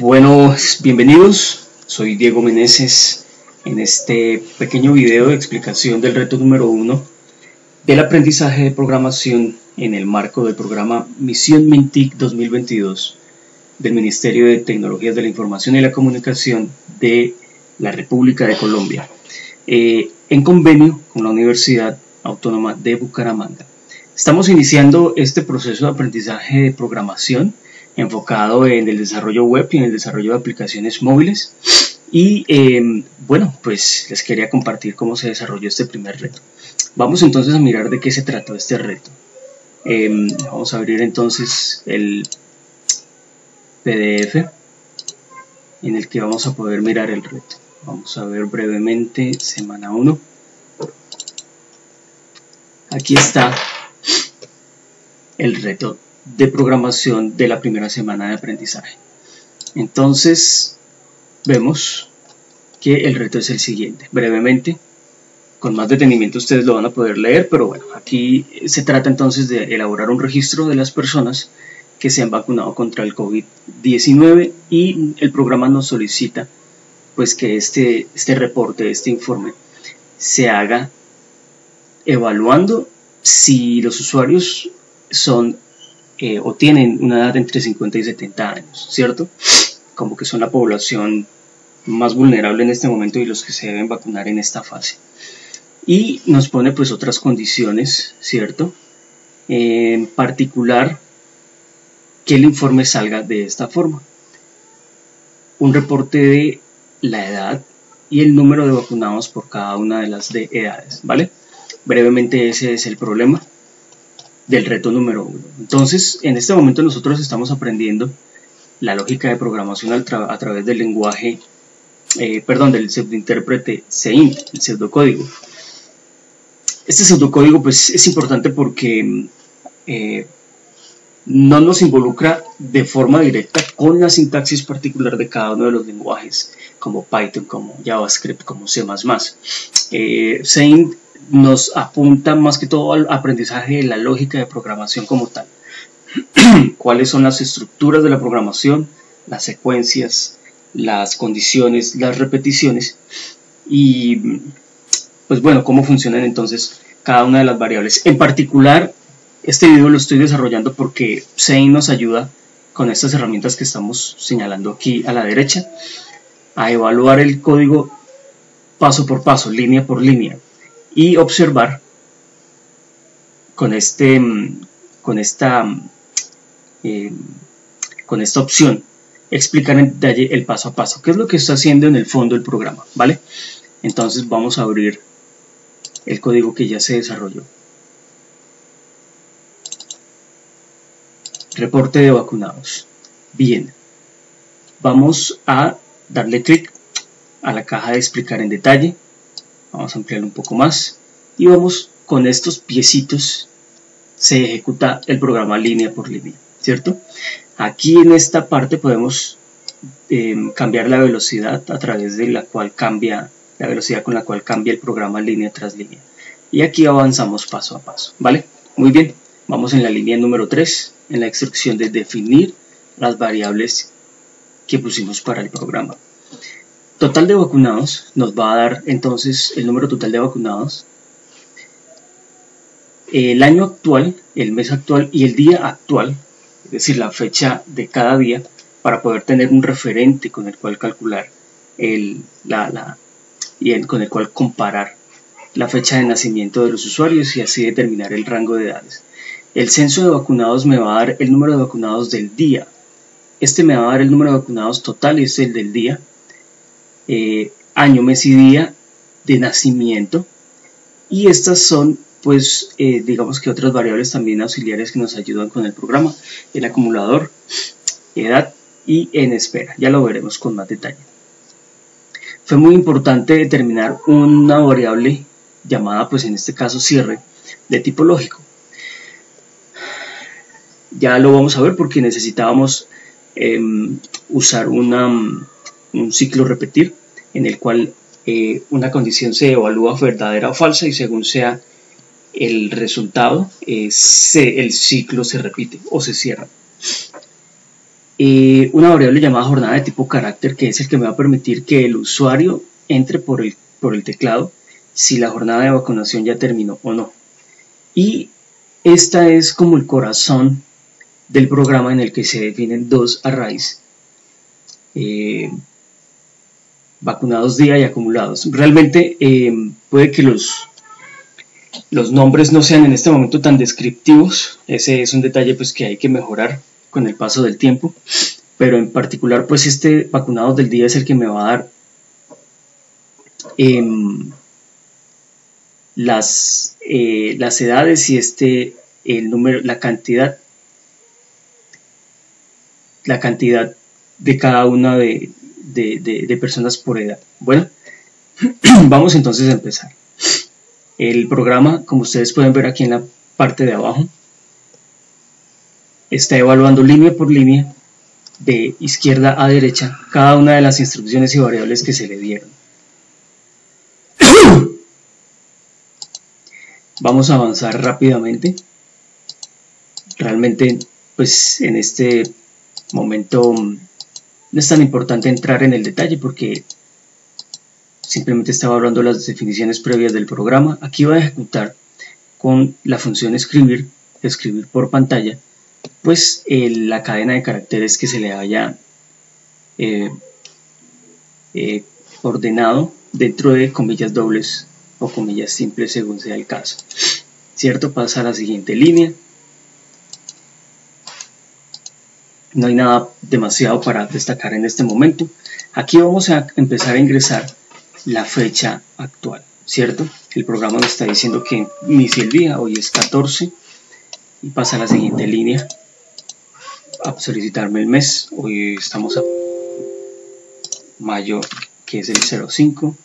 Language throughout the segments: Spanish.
Buenos, bienvenidos, soy Diego Meneses en este pequeño video de explicación del reto número 1 del aprendizaje de programación en el marco del programa Misión MINTIC 2022 del Ministerio de Tecnologías de la Información y la Comunicación de la República de Colombia, en convenio con la Universidad Autónoma de Bucaramanga. Estamos iniciando este proceso de aprendizaje de programación enfocado en el desarrollo web y en el desarrollo de aplicaciones móviles y bueno, pues les quería compartir cómo se desarrolló este primer reto. Vamos entonces a mirar de qué se trató este reto. Vamos a abrir entonces el PDF en el que vamos a poder mirar el reto. Vamos a ver brevemente semana 1. Aquí está el reto de programación de la primera semana de aprendizaje. Entonces vemos que el reto es el siguiente. Brevemente, con más detenimiento ustedes lo van a poder leer, pero bueno, aquí se trata entonces de elaborar un registro de las personas que se han vacunado contra el COVID-19 y el programa nos solicita pues que este reporte, este informe se haga evaluando si los usuarios son o tienen una edad entre 50 y 70 años, ¿cierto? Como que son la población más vulnerable en este momento y los que se deben vacunar en esta fase. Y nos pone pues otras condiciones, ¿cierto? En particular, que el informe salga de esta forma. Un reporte de la edad y el número de vacunados por cada una de las edades, ¿vale? Brevemente ese es el problema del reto número 1. Entonces, en este momento nosotros estamos aprendiendo la lógica de programación a través del lenguaje, del pseudointérprete SEINT, el pseudocódigo. Este pseudocódigo pues es importante porque no nos involucra de forma directa con la sintaxis particular de cada uno de los lenguajes, como Python, como JavaScript, como C++. SEINT nos apunta más que todo al aprendizaje de la lógica de programación como tal. Cuáles son las estructuras de la programación, las secuencias, las condiciones, las repeticiones y pues bueno, cómo funcionan entonces cada una de las variables. En particular, este video lo estoy desarrollando porque SEINT nos ayuda con estas herramientas que estamos señalando aquí a la derecha a evaluar el código paso por paso, línea por línea, y observar con esta opción, explicar en detalle el paso a paso, qué es lo que está haciendo en el fondo el programa, ¿vale? Entonces vamos a abrir el código que ya se desarrolló. Reporte de vacunados. Bien, vamos a darle clic a la caja de explicar en detalle. Vamos a ampliarlo un poco más y vamos con estos piecitos se ejecuta el programa línea por línea, ¿cierto? Aquí en esta parte podemos cambiar la velocidad a través de la cual cambia la velocidad con la cual cambia el programa línea tras línea, y aquí avanzamos paso a paso, ¿vale? Muy bien, vamos en la línea número 3 en la instrucción de definir las variables que pusimos para el programa. Total de vacunados nos va a dar entonces el número total de vacunados, el año actual, el mes actual y el día actual, es decir, la fecha de cada día, para poder tener un referente con el cual calcular con el cual comparar la fecha de nacimiento de los usuarios y así determinar el rango de edades. El censo de vacunados me va a dar el número de vacunados del día. Este me va a dar el número de vacunados total, es el del día. Año, mes y día de nacimiento, y estas son pues digamos que otras variables también auxiliares que nos ayudan con el programa: el acumulador, edad y en espera. Ya lo veremos con más detalle. Fue muy importante determinar una variable llamada pues en este caso cierre de tipo lógico. Ya lo vamos a ver porque necesitábamos usar un ciclo repetir en el cual una condición se evalúa verdadera o falsa y según sea el resultado, el ciclo se repite o se cierra. una variable llamada jornada de tipo carácter, que es el que me va a permitir que el usuario entre por el teclado si la jornada de vacunación ya terminó o no. Y esta es como el corazón del programa, en el que se definen dos arrays, vacunados día y acumulados. Realmente puede que los nombres no sean en este momento tan descriptivos. Ese es un detalle pues que hay que mejorar con el paso del tiempo, pero en particular pues este vacunados del día es el que me va a dar las edades y el número, la cantidad de cada una de personas por edad. Bueno, vamos entonces a empezar. El programa, como ustedes pueden ver aquí en la parte de abajo, está evaluando línea por línea, de izquierda a derecha, cada una de las instrucciones y variables que se le dieron. Vamos a avanzar rápidamente. Realmente, pues en este momento no es tan importante entrar en el detalle, porque simplemente estaba hablando de las definiciones previas del programa. Aquí va a ejecutar con la función escribir por pantalla, pues la cadena de caracteres que se le haya ordenado dentro de comillas dobles o comillas simples, según sea el caso. ¿Cierto? Pasa a la siguiente línea. No hay nada demasiado para destacar en este momento. Aquí vamos a empezar a ingresar la fecha actual, ¿cierto? El programa me está diciendo que inicie el día, hoy es 14, y pasa a la siguiente línea a solicitarme el mes. Hoy estamos a mayo, que es el 05.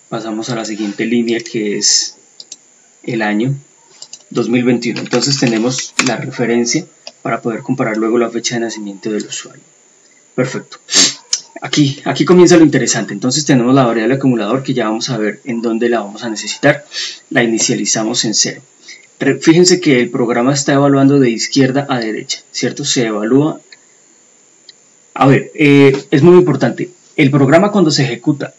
Pasamos a la siguiente línea, que es el año 2021. Entonces tenemos la referencia para poder comparar luego la fecha de nacimiento del usuario. Perfecto. Aquí comienza lo interesante. Entonces tenemos la variable acumulador, que ya vamos a ver en dónde la vamos a necesitar. La inicializamos en 0. Fíjense que el programa está evaluando de izquierda a derecha, ¿cierto? Se evalúa. A ver, es muy importante. El programa, cuando se ejecuta,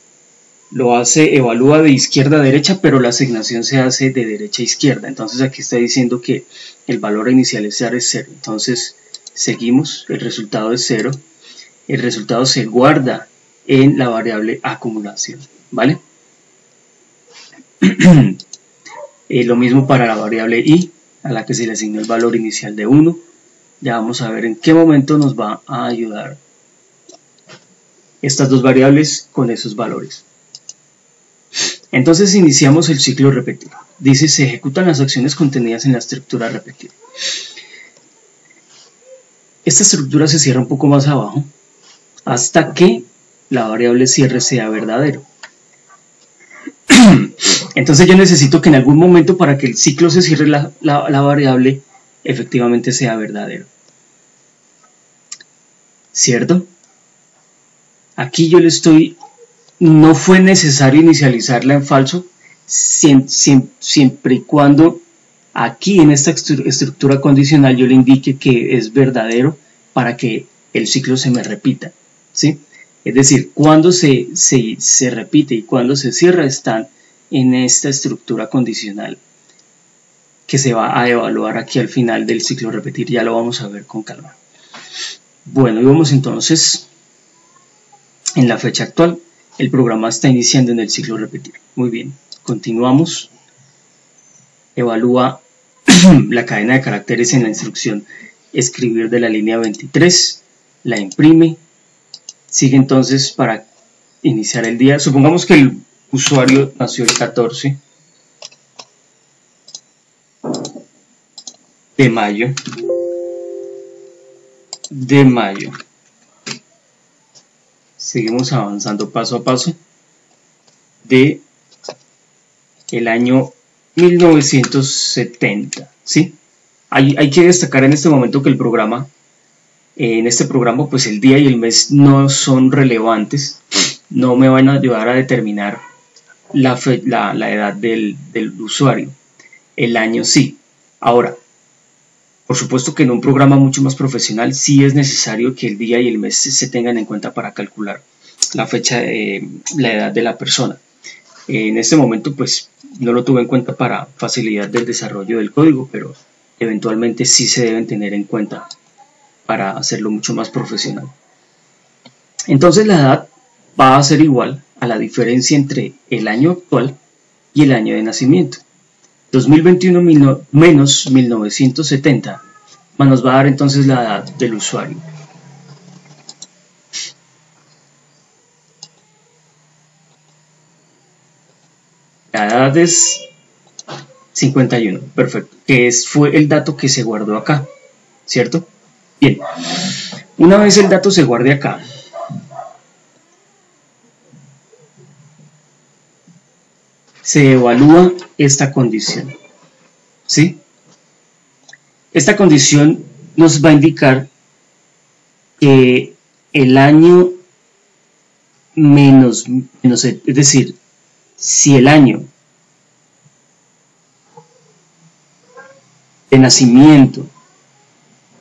evalúa de izquierda a derecha, pero la asignación se hace de derecha a izquierda. Entonces aquí está diciendo que el valor a inicializar es 0. Entonces seguimos, el resultado es 0. El resultado se guarda en la variable acumulación, ¿vale? Lo mismo para la variable i, a la que se le asignó el valor inicial de 1. Ya vamos a ver en qué momento nos va a ayudar estas dos variables con esos valores. Entonces iniciamos el ciclo repetido. Dice: se ejecutan las acciones contenidas en la estructura repetida. Esta estructura se cierra un poco más abajo hasta que la variable cierre sea verdadero. Entonces yo necesito que en algún momento, para que el ciclo se cierre, la variable efectivamente sea verdadero, ¿cierto? Aquí yo no fue necesario inicializarla en falso, siempre y cuando aquí en esta estructura condicional yo le indique que es verdadero, para que el ciclo se me repita, ¿sí? Es decir, cuando se repite y cuando se cierra están en esta estructura condicional que se va a evaluar aquí al final del ciclo repetir. Ya lo vamos a ver con calma. Bueno, y vamos entonces en la fecha actual. El programa está iniciando en el ciclo repetir. Muy bien, continuamos. Evalúa la cadena de caracteres en la instrucción escribir de la línea 23, la imprime, sigue entonces para iniciar el día. Supongamos que el usuario nació el 14 de mayo. Seguimos avanzando paso a paso de el año 1970, ¿sí? Hay que destacar en este momento que en este programa pues el día y el mes no son relevantes, no me van a ayudar a determinar la edad del usuario. El año sí. Ahora, Por supuesto que en un programa mucho más profesional sí es necesario que el día y el mes se tengan en cuenta para calcular la fecha, la edad de la persona. En este momento pues no lo tuve en cuenta para facilidad del desarrollo del código, pero eventualmente sí se deben tener en cuenta para hacerlo mucho más profesional. Entonces la edad va a ser igual a la diferencia entre el año actual y el año de nacimiento. 2021 menos 1970 nos va a dar entonces la edad del usuario. La edad es 51, perfecto, que fue el dato que se guardó acá, ¿cierto? Bien, una vez el dato se guarde acá, se evalúa esta condición, ¿sí? Esta condición nos va a indicar que el año menos, es decir, si el año de nacimiento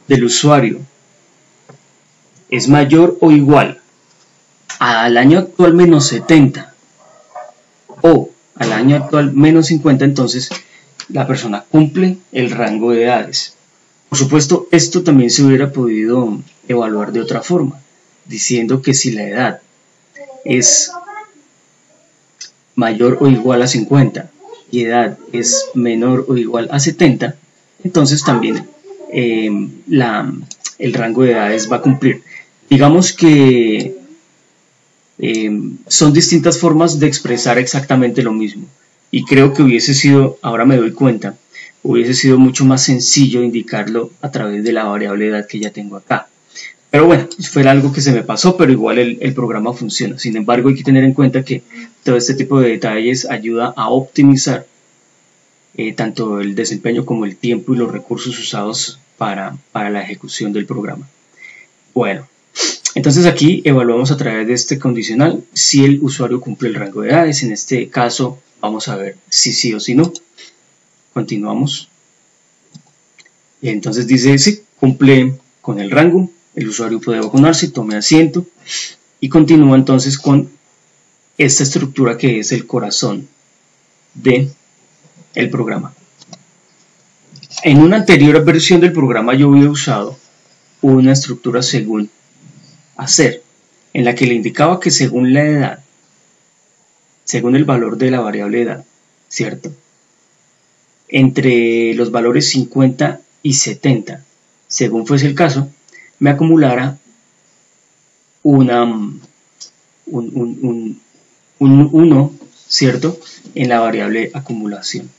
del usuario es mayor o igual al año actual menos 70 o al año actual menos 50, entonces la persona cumple el rango de edades. Por supuesto, esto también se hubiera podido evaluar de otra forma, diciendo que si la edad es mayor o igual a 50 y edad es menor o igual a 70, entonces también el rango de edades va a cumplir. Digamos que son distintas formas de expresar exactamente lo mismo, y creo que hubiese sido, ahora me doy cuenta, hubiese sido mucho más sencillo indicarlo a través de la variable edad que ya tengo acá. Pero bueno, fue algo que se me pasó, pero igual el programa funciona. Sin embargo, hay que tener en cuenta que todo este tipo de detalles ayuda a optimizar tanto el desempeño como el tiempo y los recursos usados para la ejecución del programa. Bueno, entonces aquí evaluamos a través de este condicional si el usuario cumple el rango de edades. En este caso vamos a ver si sí o si no. Continuamos. Y entonces dice sí, cumple con el rango. El usuario puede vacunarse, tome asiento y continúa entonces con esta estructura que es el corazón del programa. En una anterior versión del programa yo había usado una estructura según hacer, en la que le indicaba que según la edad, según el valor de la variable edad, ¿cierto? Entre los valores 50 y 70, según fuese el caso, me acumulara un 1, ¿cierto?, en la variable acumulación.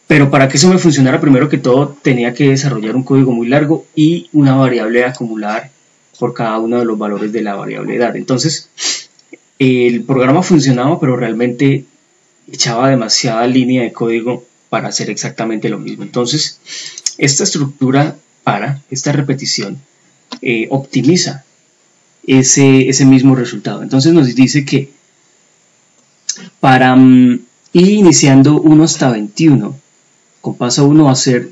Pero para que eso me funcionara, primero que todo tenía que desarrollar un código muy largo y una variable a acumular por cada uno de los valores de la variable edad. Entonces el programa funcionaba, pero realmente echaba demasiada línea de código para hacer exactamente lo mismo. Entonces esta estructura para esta repetición optimiza ese mismo resultado. Entonces nos dice que para ir iniciando 1 hasta 21, con paso 1 va a ser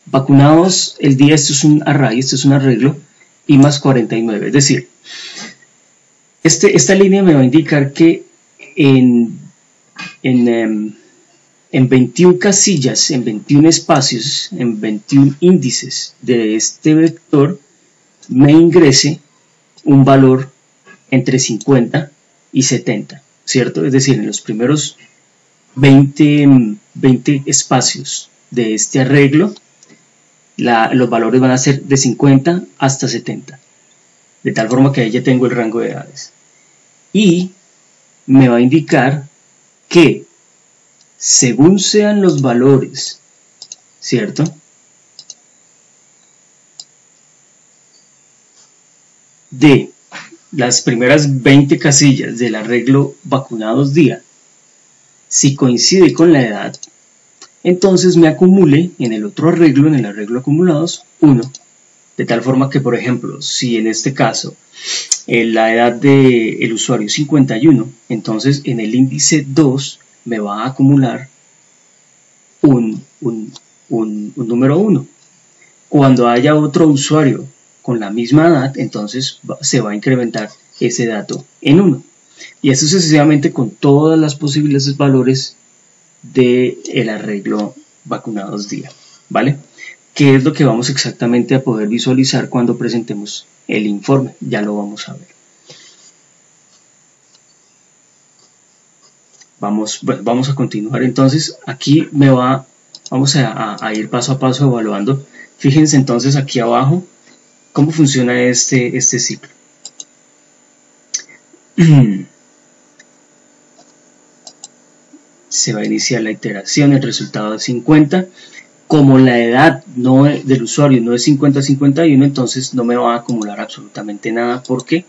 vacunados el día, esto es un array, esto es un arreglo, y más 49, es decir, esta línea me va a indicar que en 21 casillas, en 21 espacios, en 21 índices de este vector, me ingrese un valor entre 50 y 70, ¿cierto? Es decir, en los primeros 20 espacios de este arreglo, los valores van a ser de 50 hasta 70, de tal forma que ahí ya tengo el rango de edades. Y me va a indicar que según sean los valores, ¿cierto?, de las primeras 20 casillas del arreglo vacunados día, si coincide con la edad, entonces me acumule en el otro arreglo, en el arreglo acumulados, 1. De tal forma que, por ejemplo, si en este caso la edad del usuario es 51, entonces en el índice 2 me va a acumular un número 1. Cuando haya otro usuario con la misma edad, entonces se va a incrementar ese dato en 1. Y así sucesivamente con todas las posibles valores del arreglo vacunados día, ¿vale? ¿Qué es lo que vamos exactamente a poder visualizar cuando presentemos el informe? Ya lo vamos a ver. Vamos a continuar. Entonces aquí vamos a ir paso a paso evaluando. Fíjense entonces aquí abajo cómo funciona este ciclo. Se va a iniciar la iteración, el resultado es 50. Como la edad del usuario no es 50-51, entonces no me va a acumular absolutamente nada porque...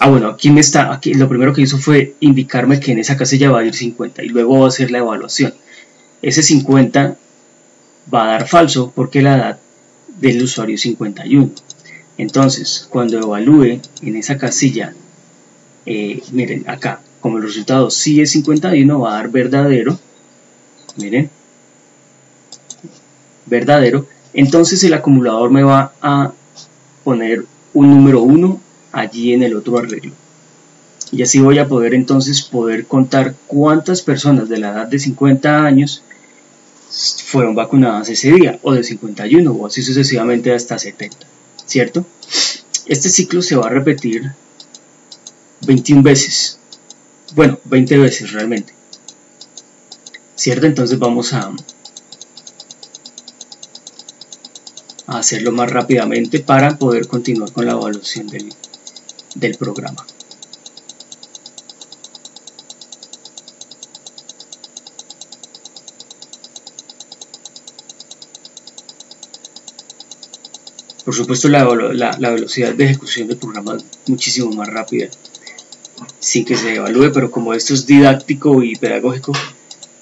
bueno, aquí lo primero que hizo fue indicarme que en esa casilla va a ir 50 y luego va a hacer la evaluación. Ese 50 va a dar falso porque la edad del usuario es 51. Entonces, cuando evalúe en esa casilla, miren acá, como el resultado sí es 51, va a dar verdadero. Miren, verdadero. Entonces el acumulador me va a poner un número 1 allí en el otro arreglo. Y así voy a poder entonces contar cuántas personas de la edad de 50 años fueron vacunadas ese día, o de 51, o así sucesivamente hasta 70, ¿cierto? Este ciclo se va a repetir 21 veces, bueno, 20 veces realmente, ¿cierto? Entonces vamos a hacerlo más rápidamente para poder continuar con la evaluación del programa. Por supuesto, la velocidad de ejecución del programa es muchísimo más rápida sin que se evalúe, pero como esto es didáctico y pedagógico,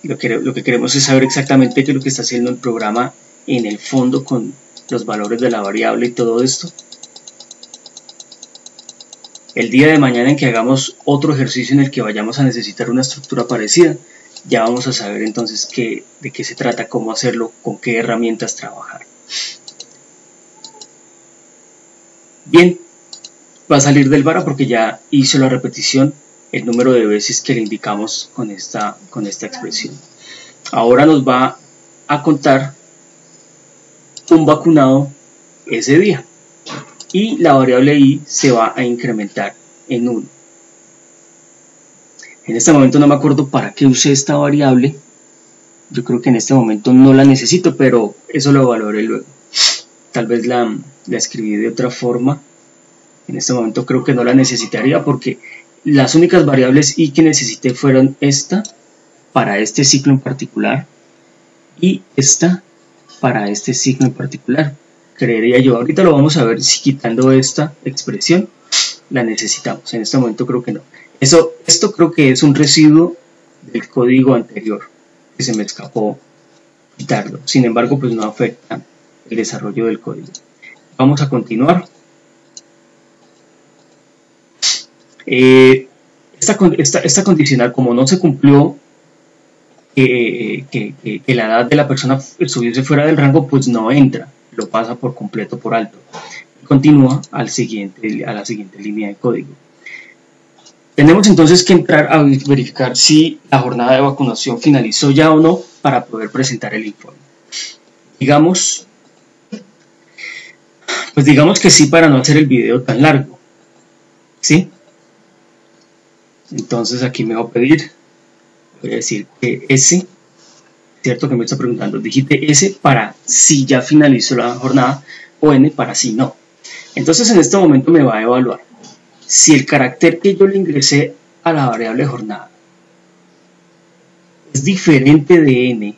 lo que queremos es saber exactamente qué es lo que está haciendo el programa en el fondo con los valores de la variable y todo esto. El día de mañana en que hagamos otro ejercicio en el que vayamos a necesitar una estructura parecida, ya vamos a saber entonces de qué se trata, cómo hacerlo, con qué herramientas trabajar. Bien, va a salir del vara porque ya hizo la repetición el número de veces que le indicamos con esta expresión. Ahora nos va a contar un vacunado ese día y la variable i se va a incrementar en 1. En este momento no me acuerdo para qué usé esta variable. Yo creo que en este momento no la necesito, pero eso lo evaluaré luego. Tal vez la escribí de otra forma. En este momento creo que no la necesitaría porque las únicas variables i que necesité fueron esta para este ciclo en particular y esta para este ciclo en particular. Creería yo. Ahorita lo vamos a ver si quitando esta expresión la necesitamos. En este momento creo que no. Esto creo que es un residuo del código anterior que se me escapó quitarlo. Sin embargo, pues no afecta el desarrollo del código. Vamos a continuar. Esta condicional, como no se cumplió que la edad de la persona estuviese fuera del rango, pues no entra, lo pasa por completo por alto. Continúa a la siguiente línea de código. Tenemos entonces que entrar a verificar si la jornada de vacunación finalizó ya o no para poder presentar el informe. Digamos que sí, para no hacer el video tan largo, ¿sí? Entonces aquí me va a pedir, voy a decir que S, ¿cierto? Que me está preguntando, digite S para si ya finalizó la jornada o N para si no. Entonces en este momento me va a evaluar si el carácter que yo le ingresé a la variable jornada es diferente de N,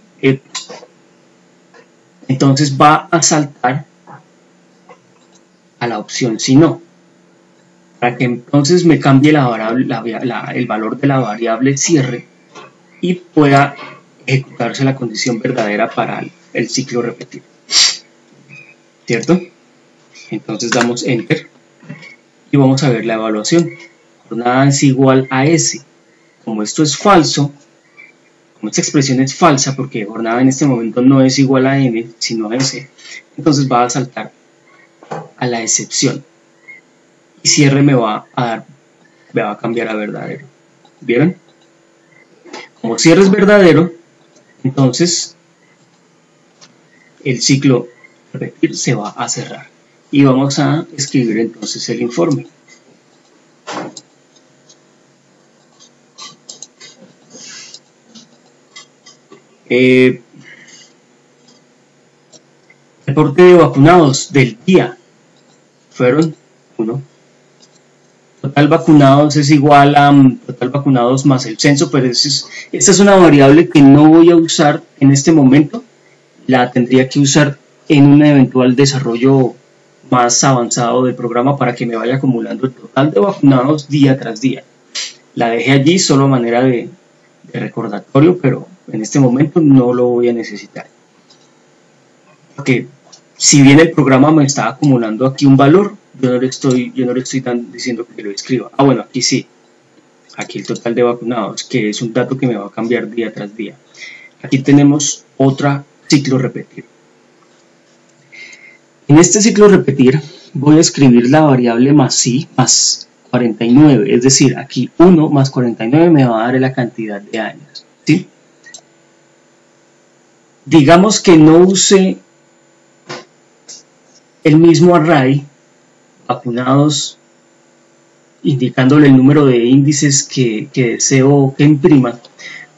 entonces va a saltar a la opción si no, para que entonces me cambie el valor de la variable cierre y pueda ejecutarse la condición verdadera para el ciclo repetido, ¿cierto? Entonces damos Enter y vamos a ver la evaluación. Jornada es igual a S. Como esto es falso, como esta expresión es falsa porque jornada en este momento no es igual a n, sino a s, entonces va a saltar a la excepción. Y cierre me va a cambiar a verdadero. ¿Vieron? Como cierre es verdadero, entonces el ciclo repetir se va a cerrar. Y vamos a escribir entonces el informe. Reporte de vacunados del día fueron 1. Total vacunados es igual a total vacunados más el censo, pero esta es una variable que no voy a usar en este momento. La tendría que usar en un eventual desarrollo más avanzado del programa para que me vaya acumulando el total de vacunados día tras día. La dejé allí solo a manera de recordatorio, pero en este momento no lo voy a necesitar. Porque si bien el programa me está acumulando aquí un valor, yo no le estoy diciendo que lo escriba. Ah, bueno, aquí sí. Aquí el total de vacunados, que es un dato que me va a cambiar día tras día. Aquí tenemos otra ciclo repetir. En este ciclo repetir voy a escribir la variable más i más 49, es decir, aquí 1 más 49 me va a dar la cantidad de años, ¿sí? Digamos que no use el mismo array, vacunados, indicándole el número de índices que deseo que imprima,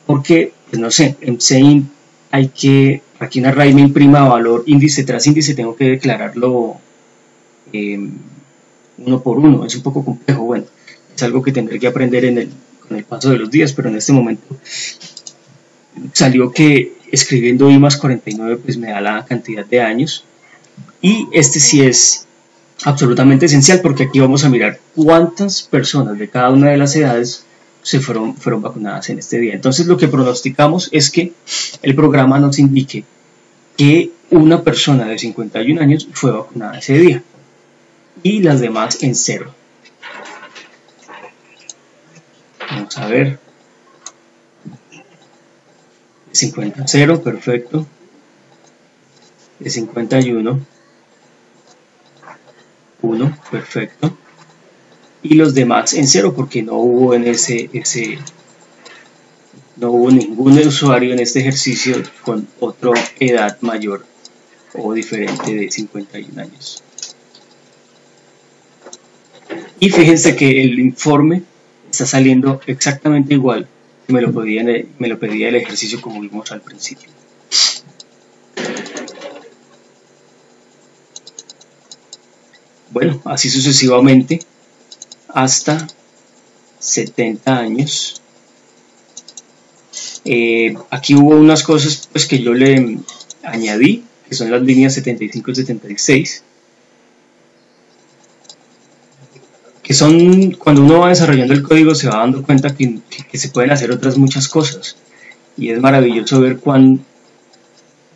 porque, pues no sé, en CIN hay que, aquí en array me imprima valor índice tras índice, tengo que declararlo uno por uno, es un poco complejo, bueno, es algo que tendré que aprender con el paso de los días, pero en este momento salió que escribiendo i más 49 pues me da la cantidad de años, y este sí es absolutamente esencial porque aquí vamos a mirar cuántas personas de cada una de las edades fueron vacunadas en este día. Entonces lo que pronosticamos es que el programa nos indique que una persona de 51 años fue vacunada ese día y las demás en 0. Vamos a ver. 50 0, perfecto. De 51 1, perfecto. Y los demás en 0 porque no hubo en no hubo ningún usuario en este ejercicio con otra edad mayor o diferente de 51 años. Y fíjense que el informe está saliendo exactamente igual que me lo pedía el ejercicio como vimos al principio. Bueno, así sucesivamente hasta 70 años. Aquí hubo unas cosas pues, que yo le añadí, que son las líneas 75 y 76, que son, cuando uno va desarrollando el código se va dando cuenta que se pueden hacer otras muchas cosas, y es maravilloso ver cuán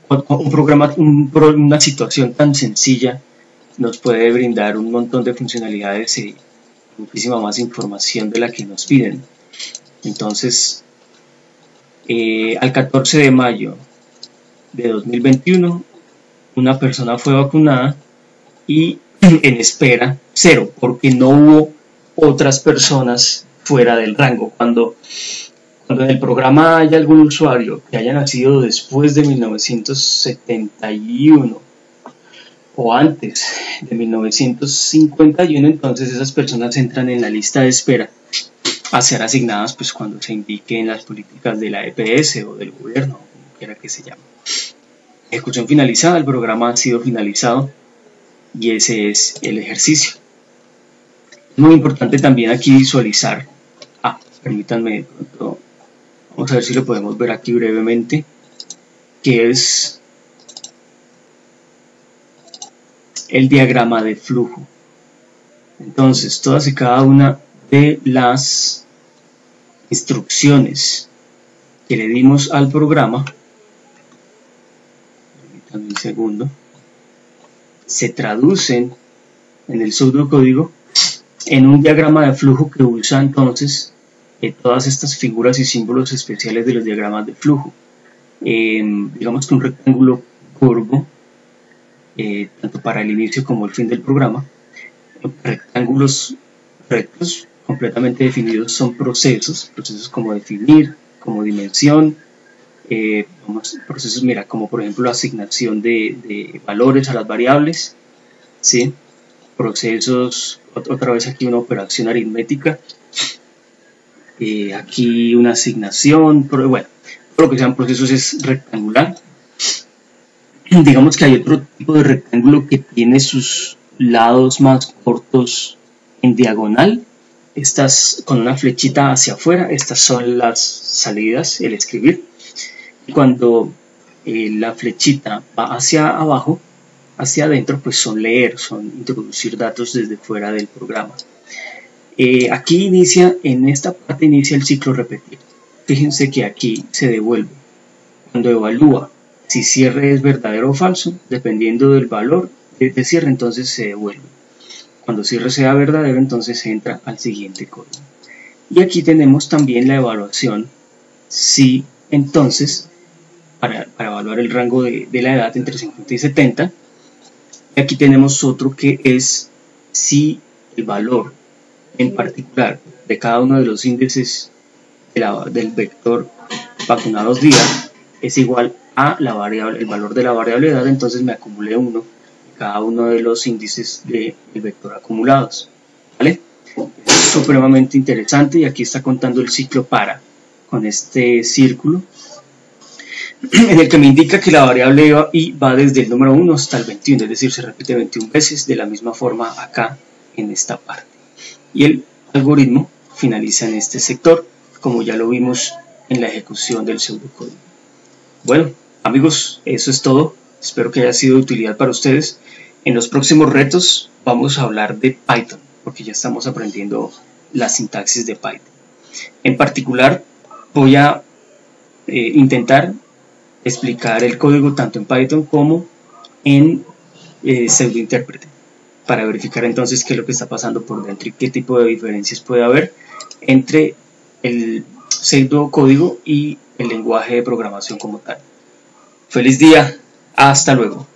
un programa, una situación tan sencilla nos puede brindar un montón de funcionalidades y muchísima más información de la que nos piden. Entonces, al 14 de mayo de 2021, una persona fue vacunada y en espera 0, porque no hubo otras personas fuera del rango. Cuando en el programa haya algún usuario que haya nacido después de 1971 o antes de 1951, entonces esas personas entran en la lista de espera a ser asignadas pues cuando se indique en las políticas de la EPS o del gobierno, como quiera que se llame. Ejecución finalizada, el programa ha sido finalizado y ese es el ejercicio. Es muy importante también aquí visualizar, permítanme, vamos a ver si lo podemos ver aquí brevemente, que es el diagrama de flujo. Entonces, todas y cada una de las instrucciones que le dimos al programa, permítanme un segundo, se traducen en el pseudocódigo en un diagrama de flujo que usa entonces todas estas figuras y símbolos especiales de los diagramas de flujo. Digamos que un rectángulo curvo, tanto para el inicio como el fin del programa. Rectángulos rectos completamente definidos son procesos como definir, como dimensión, procesos, mira, como por ejemplo la asignación de valores a las variables, ¿sí? Procesos, otra vez aquí una operación aritmética, aquí una asignación, pero bueno, todo lo que sean procesos es rectangular. Digamos que hay otro tipo de rectángulo que tiene sus lados más cortos en diagonal, estas con una flechita hacia afuera, estas son las salidas, el escribir. Cuando la flechita va hacia abajo, hacia adentro, pues son leer, son introducir datos desde fuera del programa. Aquí inicia, en esta parte inicia el ciclo repetir. Fíjense que aquí se devuelve. Cuando evalúa si cierre es verdadero o falso, dependiendo del valor de cierre, entonces se devuelve. Cuando cierre sea verdadero, entonces se entra al siguiente código. Y aquí tenemos también la evaluación, si entonces, para evaluar el rango de la edad entre 50 y 70, y aquí tenemos otro que es si el valor en particular de cada uno de los índices del vector vacunados día es igual a la variable, el valor de la variable edad, entonces me acumulé 1 en cada uno de los índices del vector acumulados, ¿vale? Es supremamente interesante y aquí está contando el ciclo para con este círculo en el que me indica que la variable i va desde el número 1 hasta el 21, es decir, se repite 21 veces, de la misma forma acá en esta parte. Y el algoritmo finaliza en este sector, como ya lo vimos en la ejecución del pseudocódigo. Bueno, amigos, eso es todo. Espero que haya sido de utilidad para ustedes. En los próximos retos vamos a hablar de Python, porque ya estamos aprendiendo la sintaxis de Python. En particular, voy a intentar explicar el código tanto en Python como en pseudointérprete, para verificar entonces qué es lo que está pasando por dentro y qué tipo de diferencias puede haber entre el pseudocódigo y el lenguaje de programación como tal. Feliz día, hasta luego.